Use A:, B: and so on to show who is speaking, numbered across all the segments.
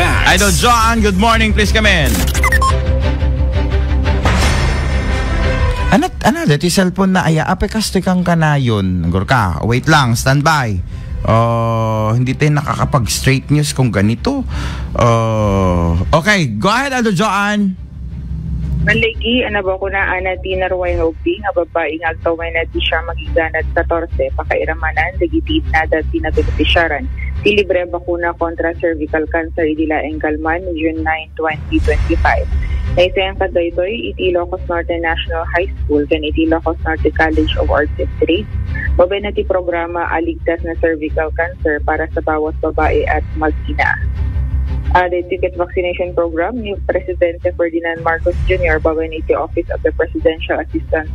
A: Facts.
B: Idol John, good morning. Please come in. Dati cellphone na aya. Apekas kang kanayon. Gurka, wait lang. Standby. Hindi tayo nakakapag-straight news kung ganito. Okay, go ahead, Idol John.
C: Malagi, ba ko na ti narway ngogdi, nga babae nga agtaway na di siya magiganat 14, pakairamanan, legitid na dati na beneficiaran. Ti libre bakuna kontra cervical cancer idila Engkalman, June 9, 2025. Naisa yung kadaytoy, iti Ilocos Norte National High School, kan iti Ilocos Norte College of Arts and Trades. Babay na ti programa aligtas na cervical cancer para sa bawat babae at mag-ina. The ticket vaccination program ni Presidente Ferdinand Marcos Jr. babay ni the Office of the Presidential Assistant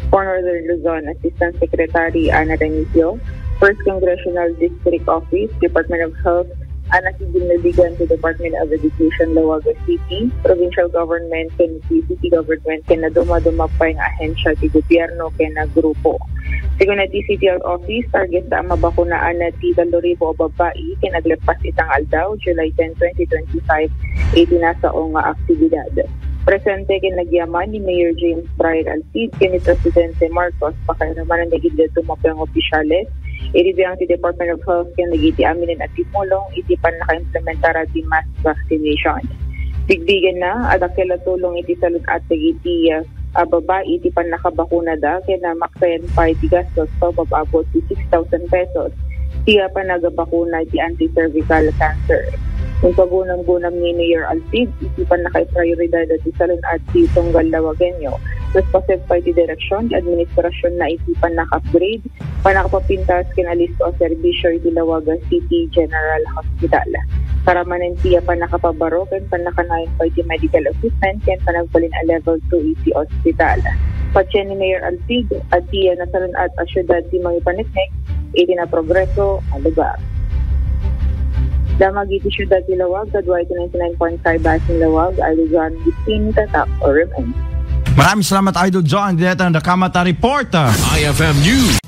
C: for Northern Luzon Assistant Secretary Ana Remigio, First Congressional District Office, Department of Health, Ana Siginadigan to Department of Education, Lawaga City, Provincial Government, City Government, kena duma-duma pa yung ahensya ti gobyerno kena grupo. Sigun na ti City Office, target sa mabakunaan na ti 2,000 babae, kinaglepas itang aldaw, July 10, 2025, itinasao nga aktibidad. Presente kinagyaman ni Mayor James Brian Alcid, kini Presidente Marcos, pakairaman ang nagigil tumapang opisyales, iribiyang ti Department of Health kinagiti aminin at timulong, iti pan naka-implementara ti mass vaccination. Bigbigan na, adakila tulong iti salud at iti babae, iti pan nakabakuna da, kaya na maksayan pa iti gastos pa bababot ti 6,000 pesos. Tiya pa nagabakuna iti anti-cervical cancer. Kung pagunang-gunang ni Mayor Alcid, iti pan naka-prioridad at salud at ti tunggal lawagenyo. Tapos pasip pa iti direksyon, di administrasyon na iti pan naka-upgrade, pan nakapapintas kinalisto o serbisyo iti Lawaga City General Hospital. Para manentiya pa nakapabaro, kan panakanayin pa iti medical assistant, kan panagbalin a level 2 iti hospital. Patya ni Mayor Alcid, at tiya na salun at asyudad di mga ipanitnek, iti na progreso ang lugar. Damag iti syudad di Lawag, kadwa iti 99.5 basing Lawag, Alugan, Bitin, Tatak, or Remain.
B: Maraming salamat, Idol John. Dito ang Nakamata Report.
A: IFM News.